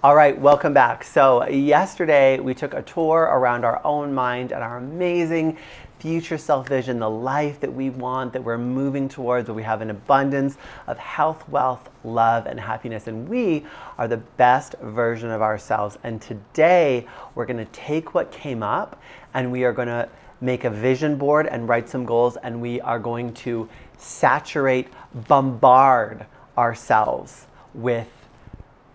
All right, welcome back. So yesterday we took a tour around our own mind and our amazing future self vision, the life that we want, that we're moving towards, where we have an abundance of health, wealth, love, and happiness. And we are the best version of ourselves. And today we're going to take what came up and we are going to make a vision board and write some goals, and we are going to saturate, bombard ourselves with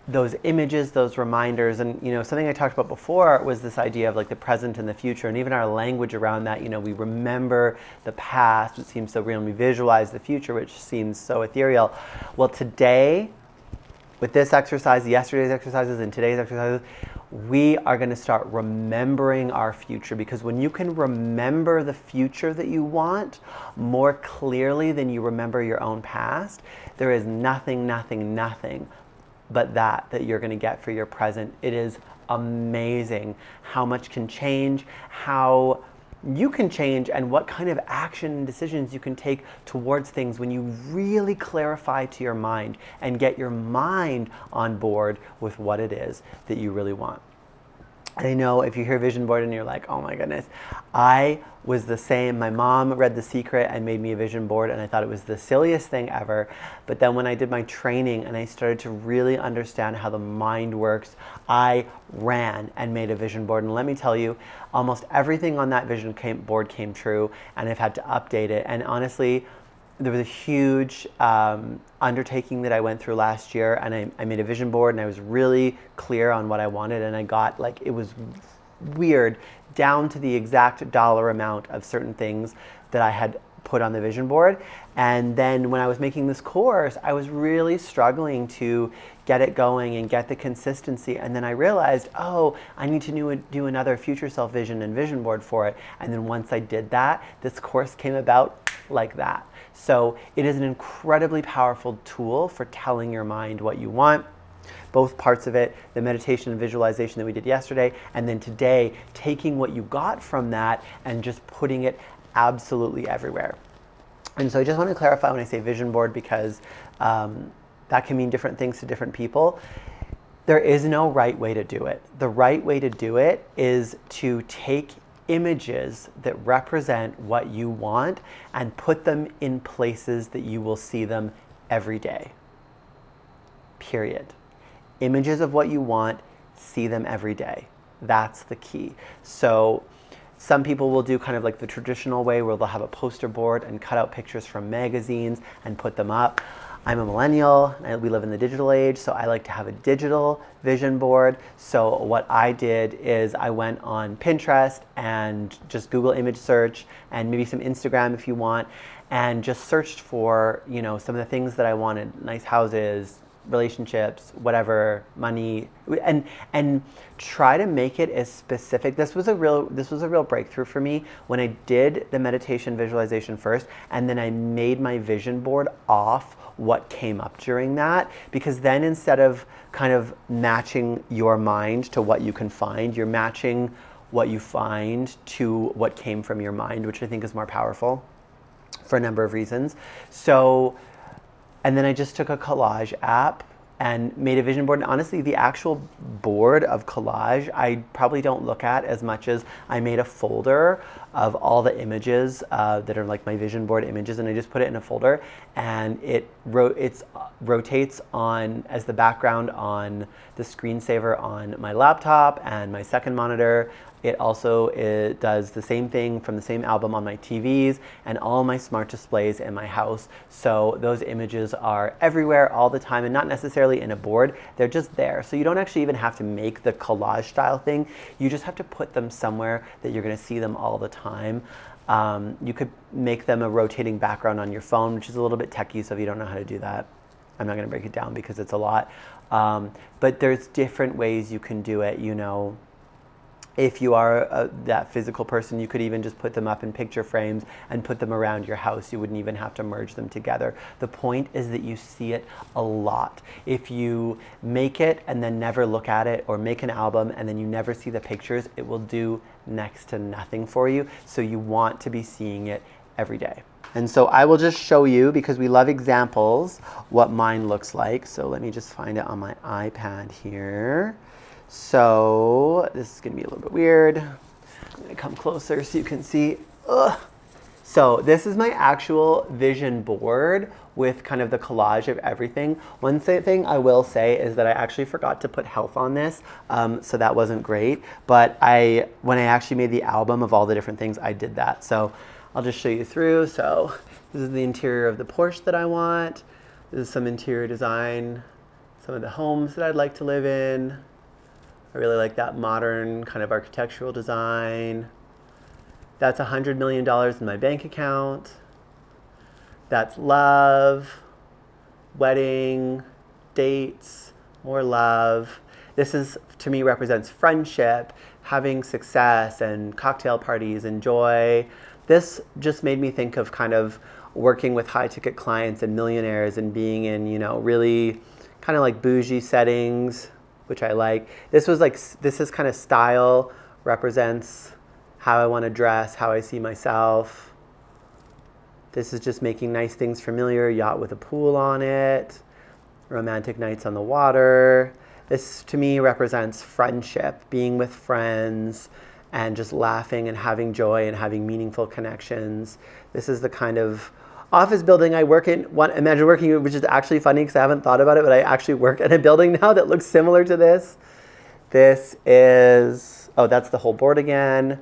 those images, those reminders. And something I talked about before was this idea of like the present and the future, and even our language around that. We remember the past, which seems so real, and we visualize the future, which seems so ethereal. Well, today, with this exercise, yesterday's exercises, and today's exercises, we are going to start remembering our future, because when you can remember the future that you want more clearly than you remember your own past, there is nothing but that you're going to get for your present. It is amazing how much can change, how you can change, and what kind of action and decisions you can take towards things when you really clarify to your mind and get your mind on board with what it is that you really want. And I know if you hear vision board and you're like, oh my goodness, I was the same. My mom read The Secret and made me a vision board, and I thought it was the silliest thing ever. But then when I did my training and I started to really understand how the mind works, I ran and made a vision board. And let me tell you, almost everything on that vision board came true, and I've had to update it. And honestly, there was a huge undertaking that I went through last year, and I made a vision board, and I was really clear on what I wanted, and I got, like, it was weird, down to the exact dollar amount of certain things that I had put on the vision board. And then when I was making this course, I was really struggling to get it going and get the consistency. And then I realized, oh, I need to do another future self vision and vision board for it. And then once I did that, this course came about like that. So it is an incredibly powerful tool for telling your mind what you want. Both parts of it, the meditation and visualization that we did yesterday, and then today, taking what you got from that and just putting it absolutely everywhere. And so I just want to clarify when I say vision board, because that can mean different things to different people. There is no right way to do it. The right way to do it is to take images that represent what you want and put them in places that you will see them every day. Period. Images of what you want, see them every day. That's the key. So some people will do kind of like the traditional way, where they'll have a poster board and cut out pictures from magazines and put them up. I'm a millennial, and we live in the digital age, so I like to have a digital vision board. So what I did is I went on Pinterest and just Google image search, and maybe some Instagram if you want, and just searched for, some of the things that I wanted: nice houses, relationships, whatever, money, and try to make it as specific. This was a real breakthrough for me when I did the meditation visualization first, and then I made my vision board off what came up during that, because then instead of kind of matching your mind to what you can find, you're matching what you find to what came from your mind, which I think is more powerful for a number of reasons. So, and then I just took a collage app and made a vision board. And honestly, the actual board of collage, I probably don't look at as much as I made a folder of all the images that are like my vision board images, and I just put it in a folder, and it rotates on as the background on the screensaver on my laptop and my second monitor. It also does the same thing from the same album on my TVs and all my smart displays in my house. So those images are everywhere all the time, and not necessarily in a board. They're just there. So you don't actually even have to make the collage style thing. You just have to put them somewhere that you're going to see them all the time. You could make them a rotating background on your phone, which is a little bit techie, so if you don't know how to do that, I'm not going to break it down because it's a lot. But there's different ways you can do it, If you are that physical person, you could even just put them up in picture frames and put them around your house. You wouldn't even have to merge them together. The point is that you see it a lot. If you make it and then never look at it, or make an album and then you never see the pictures, it will do next to nothing for you. So you want to be seeing it every day. And so I will just show you, because we love examples, what mine looks like. So let me just find it on my iPad here. So this is going to be a little bit weird. I'm going to come closer so you can see. Ugh. So this is my actual vision board with kind of the collage of everything. One thing I will say is that I actually forgot to put health on this, so that wasn't great. But when I actually made the album of all the different things, I did that. So I'll just show you through. So this is the interior of the Porsche that I want. This is some interior design, some of the homes that I'd like to live in. I really like that modern kind of architectural design. That's $100 million in my bank account. That's love, wedding, dates, more love. This is, to me, represents friendship, having success and cocktail parties and joy. This just made me think of kind of working with high ticket clients and millionaires and being in, really kind of like bougie settings, which I like. This is kind of style, represents how I want to dress, how I see myself. This is just making nice things familiar, yacht with a pool on it, romantic nights on the water. This to me represents friendship, being with friends and just laughing and having joy and having meaningful connections. This is the kind of office building I work in. Imagine working in, which is actually funny because I haven't thought about it, but I actually work in a building now that looks similar to this. This is, that's the whole board again.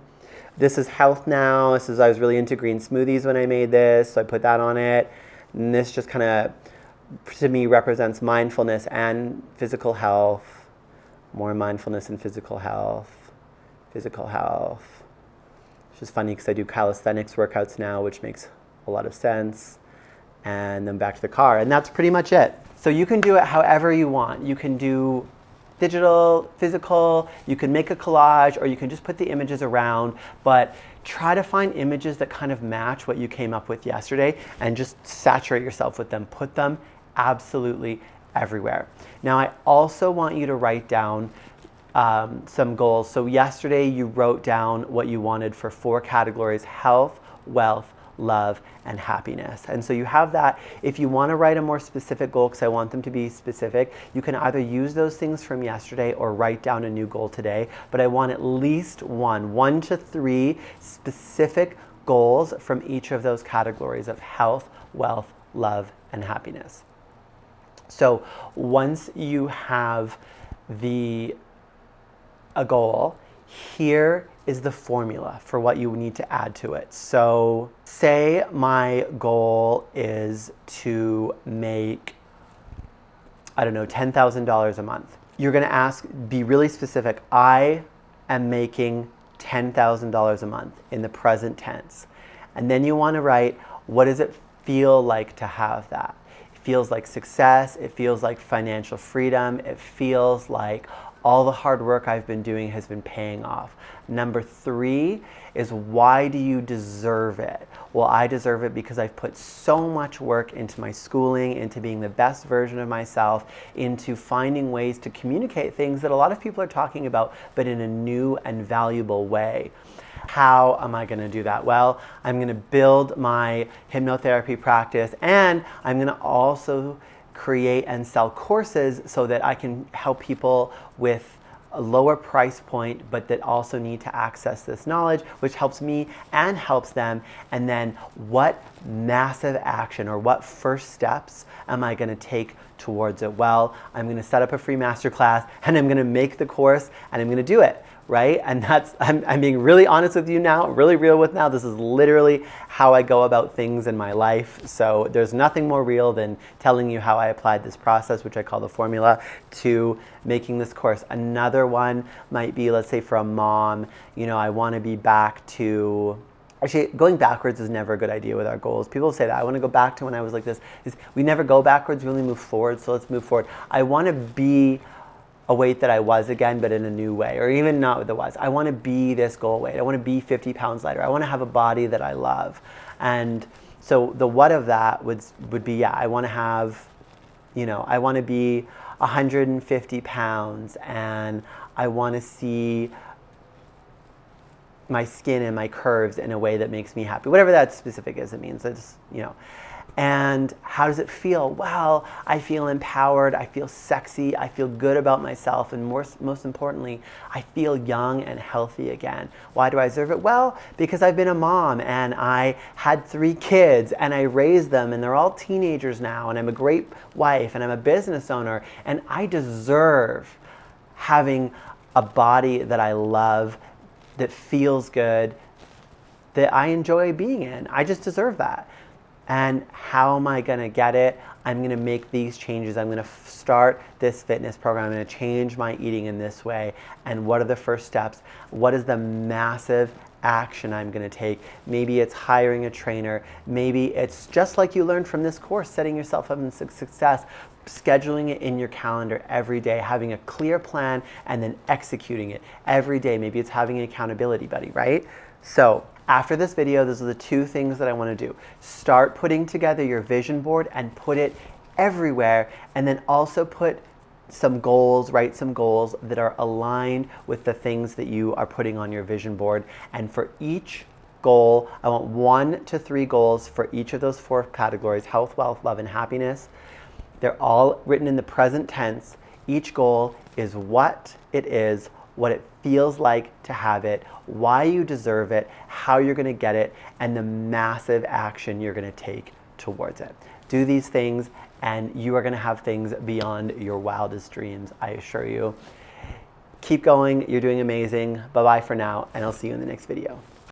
This is health now. I was really into green smoothies when I made this, so I put that on it. And this just kind of, to me, represents mindfulness and physical health. More mindfulness and physical health. Physical health. It's just funny because I do calisthenics workouts now, which makes a lot of sense. And then back to the car. And that's pretty much it. So you can do it however you want. You can do digital, physical, you can make a collage, or you can just put the images around, but try to find images that kind of match what you came up with yesterday and just saturate yourself with them. Put them absolutely everywhere. Now, I also want you to write down some goals. So yesterday you wrote down what you wanted for 4 categories: health, wealth, love, and happiness. And so you have that. If you want to write a more specific goal, because I want them to be specific, you can either use those things from yesterday or write down a new goal today. But I want at least 1 to 3 specific goals from each of those categories of health, wealth, love, and happiness. So once you have a goal, here is the formula for what you need to add to it. So say my goal is to make, $10,000 a month. You're gonna be really specific. I am making $10,000 a month in the present tense. And then you wanna write, what does it feel like to have that? It feels like success, it feels like financial freedom, it feels like all the hard work I've been doing has been paying off. Number 3 is, why do you deserve it? Well, I deserve it because I've put so much work into my schooling, into being the best version of myself, into finding ways to communicate things that a lot of people are talking about, but in a new and valuable way. How am I going to do that? Well, I'm going to build my hypnotherapy practice, and I'm going to also create and sell courses so that I can help people with a lower price point, but that also need to access this knowledge, which helps me and helps them. And then what massive action or what first steps am I going to take towards it? Well, I'm going to set up a free masterclass, and I'm going to make the course, and I'm going to do it. Right? And I'm being really honest with you now, really real with now. This is literally how I go about things in my life. So there's nothing more real than telling you how I applied this process, which I call the formula, to making this course. Another one might be, let's say for a mom, I want to be back to, actually going backwards is never a good idea with our goals. People say that, I want to go back to when I was like this. We never go backwards, we only move forward, so let's move forward. I want to be a weight that I was again, but in a new way, or even not what it was. I want to be this goal weight. I want to be 50 pounds lighter. I want to have a body that I love. And so the what of that would be, I want to have, I want to be 150 pounds, and I want to see my skin and my curves in a way that makes me happy. Whatever that specific is, it means it's, you know. And how does it feel? Well, I feel empowered, I feel sexy, I feel good about myself, and most importantly, I feel young and healthy again. Why do I deserve it? Well, because I've been a mom and I had 3 kids and I raised them and they're all teenagers now, and I'm a great wife and I'm a business owner, and I deserve having a body that I love, that feels good, that I enjoy being in. I just deserve that. And how am I going to get it? I'm going to make these changes. I'm going to start this fitness program. I'm going to change my eating in this way. And what are the first steps? What is the massive action I'm going to take? Maybe it's hiring a trainer. Maybe it's just like you learned from this course, setting yourself up for success, scheduling it in your calendar every day, having a clear plan, and then executing it every day. Maybe it's having an accountability buddy, right? So after this video, those are the 2 things that I want to do. Start putting together your vision board and put it everywhere, and then also put some goals, write some goals that are aligned with the things that you are putting on your vision board. And for each goal, I want 1 to 3 goals for each of those 4 categories: health, wealth, love, and happiness. They're all written in the present tense. Each goal is what it is, what it feels like to have it, why you deserve it, how you're going to get it, and the massive action you're going to take towards it. Do these things and you are going to have things beyond your wildest dreams, I assure you. Keep going. You're doing amazing. Bye-bye for now, and I'll see you in the next video.